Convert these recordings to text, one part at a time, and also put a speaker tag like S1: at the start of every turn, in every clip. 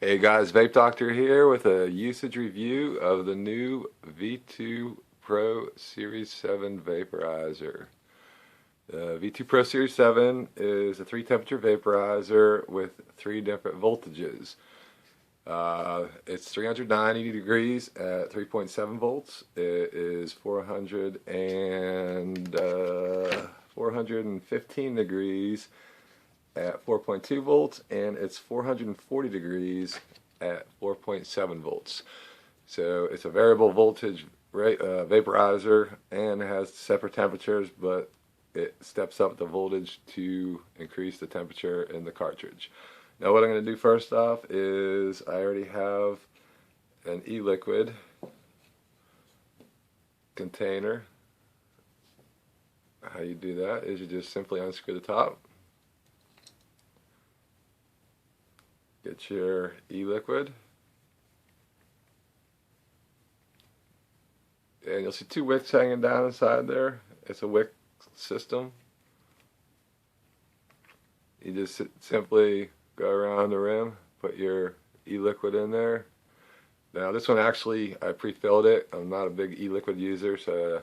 S1: Hey guys, Vape Doctor here with a usage review of the new V2 Pro Series 7 Vaporizer. The V2 Pro Series 7 is a 3-temperature vaporizer with 3 different voltages. It's 390 degrees at 3.7 volts. It is 415 degrees at 4.2 volts, and it's 440 degrees at 4.7 volts. So it's a variable voltage vaporizer and has separate temperatures, but it steps up the voltage to increase the temperature in the cartridge. Now what I'm going to do first off is I already have an e-liquid container. How you do that is you just simply unscrew the top. Get your e-liquid, and you'll see 2 wicks hanging down inside there. It's a wick system. You just simply go around the rim, put your e-liquid in there. Now this one actually, I pre-filled it. I'm not a big e-liquid user, so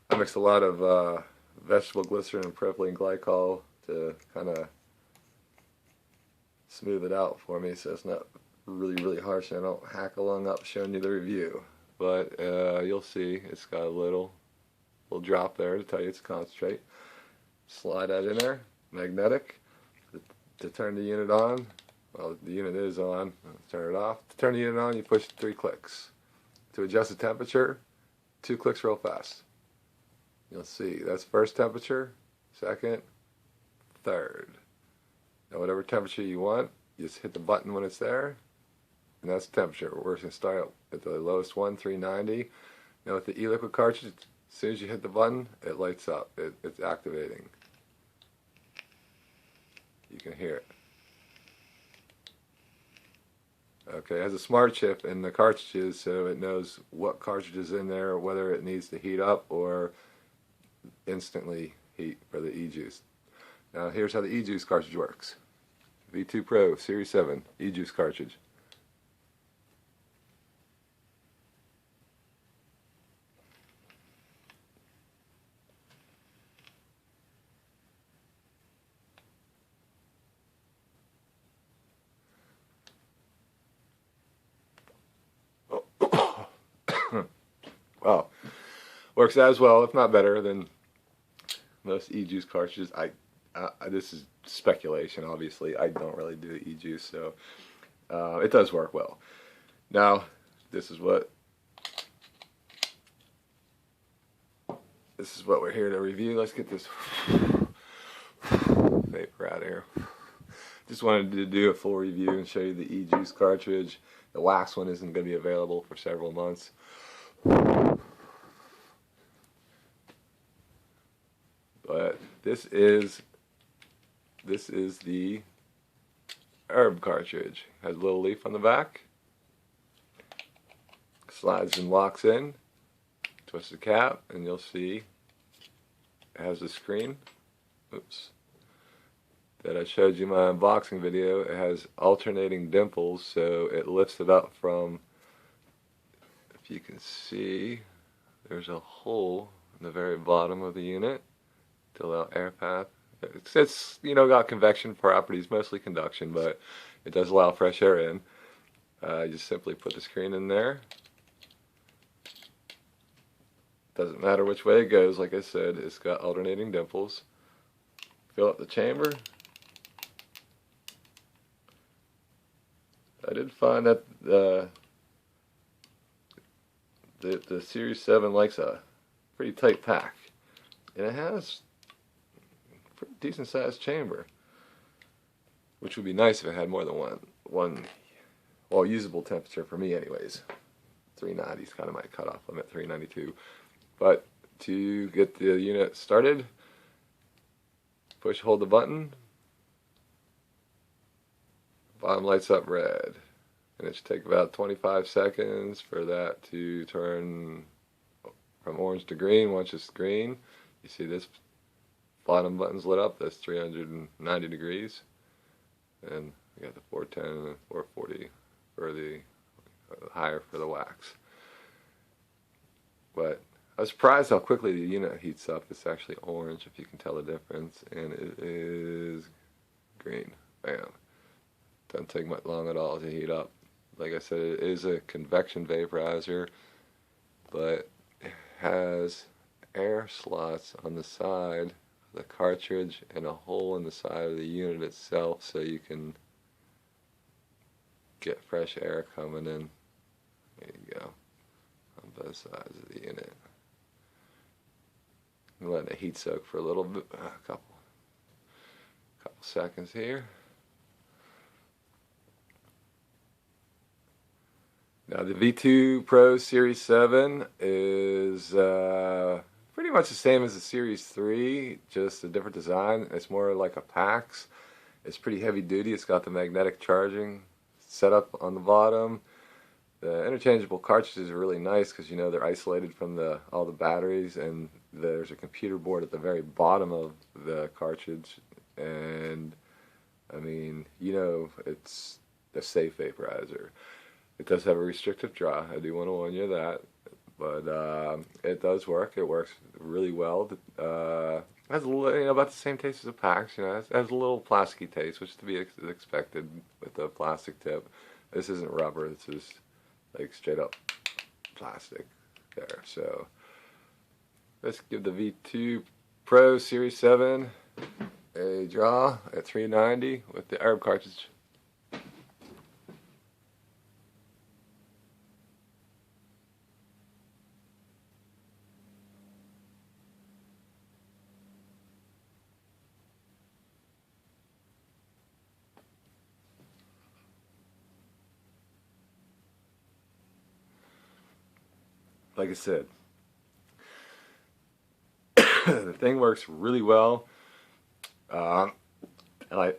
S1: I mixed a lot of vegetable glycerin and propylene glycol to kind of smooth it out for me, so it's not really harsh and I don't hack along up showing you the review. But you'll see it's got a little drop there to tell you it's concentrate. Slide that in there, magnetic, to turn the unit on. Well, the unit is on. Let's turn it off. To turn the unit on, you push 3 clicks. To adjust the temperature, 2 clicks real fast. You'll see that's first temperature, second, third. Now whatever temperature you want, you just hit the button when it's there, and that's the temperature. We're going to start at the lowest one, 390. Now with the e-liquid cartridge, as soon as you hit the button, it lights up. It's activating. You can hear it. Okay, it has a smart chip in the cartridges, so it knows what cartridge is in there, whether it needs to heat up or instantly heat for the e-juice. Now here's how the e-juice cartridge works. V2 Pro Series 7 e-juice cartridge. Well, works as well, if not better, than most e-juice cartridges. This is speculation, obviously. I don't really do e-juice, so it does work well. Now, this is what we're here to review. Let's get this vapor out of here. Just wanted to do a full review and show you the e-juice cartridge. The wax one isn't going to be available for several months. But this is the herb cartridge. Has a little leaf on the back. Slides and locks in. Twist the cap and you'll see it has a screen. Oops. That I showed you in my unboxing video. It has alternating dimples, so it lifts it up from, if you can see, there's a hole in the very bottom of the unit to allow air path. It's got convection properties, mostly conduction, but it does allow fresh air in. You just simply put the screen in there. Doesn't matter which way it goes, like I said, it's got alternating dimples. Fill up the chamber. I did find that the Series 7 likes a pretty tight pack, and it has pretty decent sized chamber, which would be nice if it had more than one well, usable temperature for me anyways. 390 is kind of my cutoff limit, 392. But to get the unit started, hold the button, bottom lights up red, and it should take about 25 seconds for that to turn from orange to green. Once it's green, you see this bottom button's lit up. That's 390 degrees, and we got the 410 and the 440 for the higher for the wax. But I was surprised how quickly the unit heats up. It's actually orange, if you can tell the difference, and it is green. Bam. Doesn't take much long at all to heat up. Like I said, it is a convection vaporizer, but it has air slots on the side of the cartridge and a hole in the side of the unit itself, so you can get fresh air coming in. There you go. On both sides of the unit. I'm letting it heat soak for a little bit, a couple seconds here. Now the V2 Pro Series 7 is pretty much the same as the Series 3, just a different design. It's more like a PAX. It's pretty heavy duty. It's got the magnetic charging setup on the bottom. The interchangeable cartridges are really nice because, you know, they're isolated from all the batteries, and there's a computer board at the very bottom of the cartridge. And I mean, you know, it's a safe vaporizer. It does have a restrictive draw. I do want to warn you of that, but it does work. It works really well. It has a little, you know, about the same taste as a PAX. You know, it has a little plasticky taste, which is to be expected with the plastic tip. This isn't rubber. This is like straight up plastic there. So let's give the V2 Pro Series 7 a draw at 390 with the herb cartridge. Like I said, the thing works really well. And I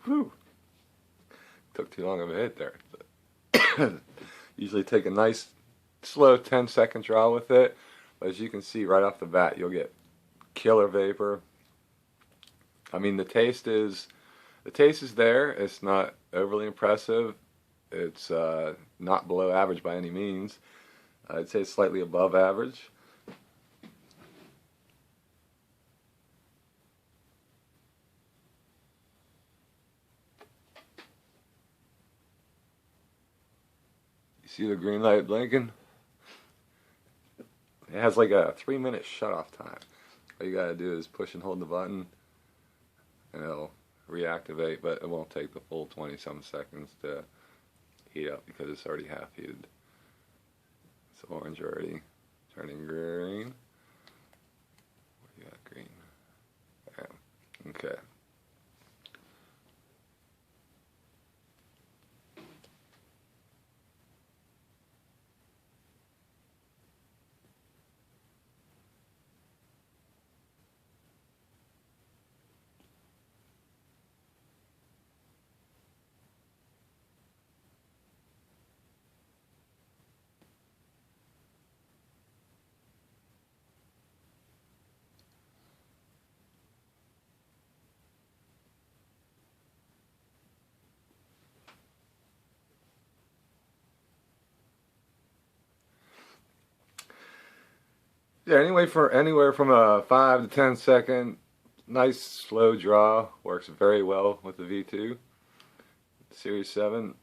S1: whew, took too long of a hit there. Usually take a nice, slow 10-second draw with it. But as you can see right off the bat, you'll get killer vapor. I mean, the taste is there. It's not overly impressive. It's not below average by any means. I'd say it's slightly above average. You see the green light blinking? It has like a 3-minute shut-off time. All you gotta do is push and hold the button, and it'll reactivate, but it won't take the full 20-some seconds to heat up because it's already half heated. It's orange already, turning green. We got green. Yeah. Okay. Yeah, anywhere from a 5 to 10 second nice slow draw works very well with the V2 Series 7.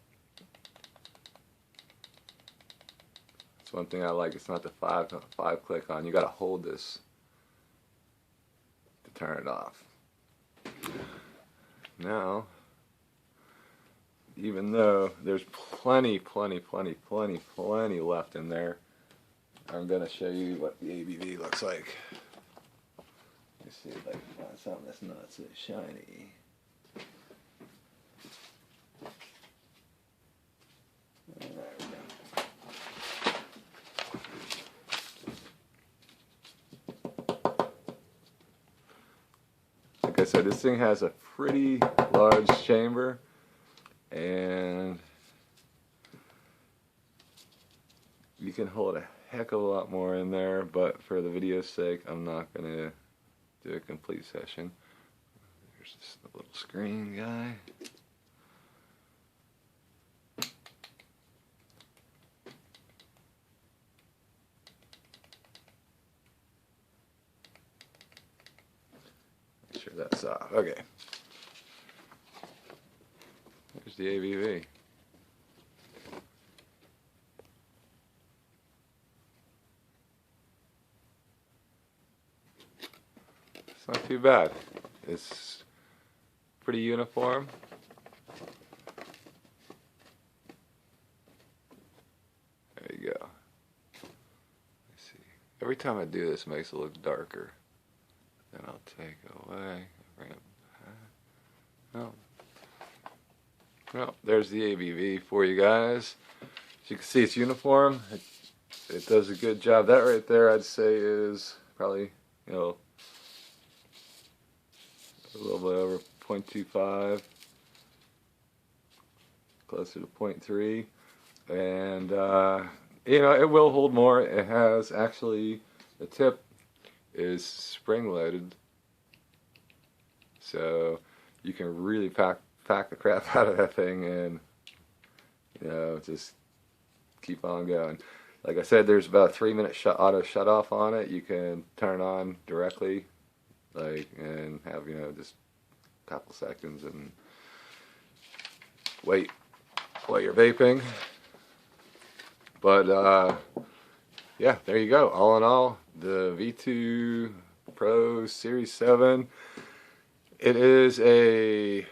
S1: It's one thing I like. It's not the five click on. You got to hold this to turn it off. Now, even though there's plenty left in there, I'm going to show you what the ABV looks like. Let me see if I can find something that's not so shiny. There we go. Like I said, this thing has a pretty large chamber, and you can hold a heck of a lot more in there, but for the video's sake, I'm not going to do a complete session. There's this little screen guy. sure that's off. Okay. There's the ABV. It's not too bad. It's pretty uniform. There you go. Let's see. Every time I do this, it makes it look darker. Then I'll take it away. Bring it back. Oh. Well, there's the ABV for you guys. As you can see, it's uniform. It does a good job. That right there, I'd say, is probably, you know, a little bit over 0.25, closer to 0.3, and you know, it will hold more. It has actually, the tip is spring loaded, so you can really pack the crap out of that thing and, you know, just keep on going. Like I said, there's about a 3-minute auto shut off on it. You can turn it on directly, like, and have, you know, just a couple seconds and wait while you're vaping. But yeah, there you go. All in all, the V2 Pro Series 7, it is it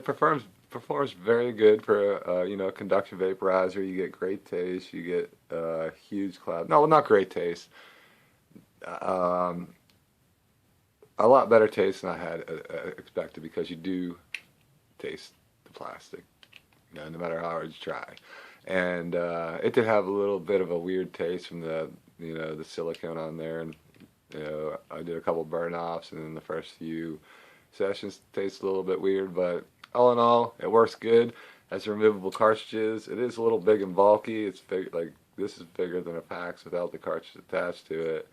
S1: performs very good for you know, conduction vaporizer. You get great taste. You get huge cloud. No, not great taste. A lot better taste than I had expected, because you do taste the plastic, you know, no matter how hard you try. And it did have a little bit of a weird taste from the, you know, the silicone on there. And you know, I did a couple burn offs, and then the first few sessions taste a little bit weird, but all in all, it works good. Has removable cartridges. It is a little big and bulky. It's big, like, this is bigger than a PAX without the cartridge attached to it.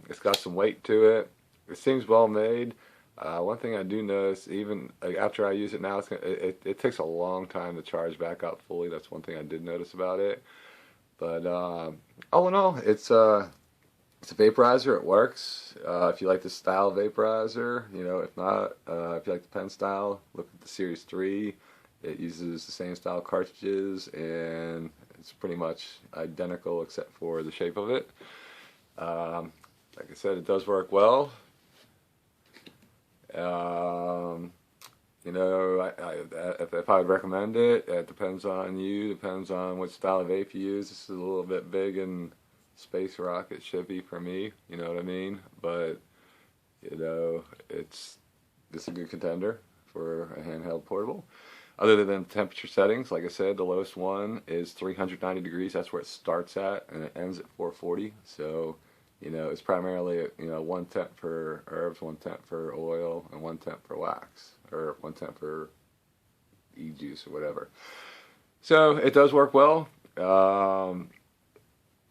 S1: It's got some weight to it. It seems well made. One thing I do notice, even like after I use it now, it takes a long time to charge back up fully. That's one thing I did notice about it. But all in all, it's a vaporizer. It works. If you like the style vaporizer, you know, if not, if you like the pen style, look at the Series 3. It uses the same style cartridges, and it's pretty much identical except for the shape of it. Like I said, it does work well. You know, if I would recommend it, it depends on you, depends on what style of vape you use. This is a little bit big and space rocket shippy for me, you know what I mean? But, you know, it's a good contender for a handheld portable. Other than temperature settings, like I said, the lowest one is 390 degrees. That's where it starts at, and it ends at 440. So, you know, it's primarily, you know, 1 temp for herbs, 1 temp for oil, and 1 temp for wax, or 1 temp for e-juice or whatever. So it does work well.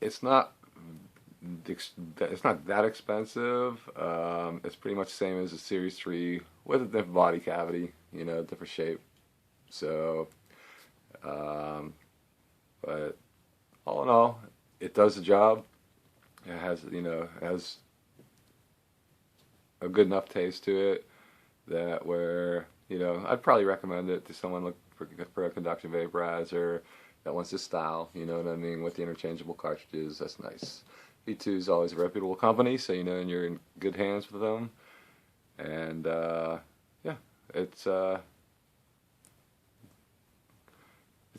S1: It's not that expensive. It's pretty much the same as the Series 3 with a different body cavity, you know, different shape. So, but all in all, it does the job. It has, you know, has a good enough taste to it that where, you know, I'd probably recommend it to someone looking for a conduction vaporizer that wants this style, you know what I mean, with the interchangeable cartridges. That's nice. V2 is always a reputable company, so you know, and you're in good hands with them. And yeah, it's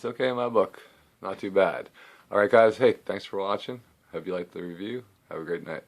S1: okay in my book. Not too bad. Alright guys, hey, thanks for watching. Hope you liked the review. Have a great night.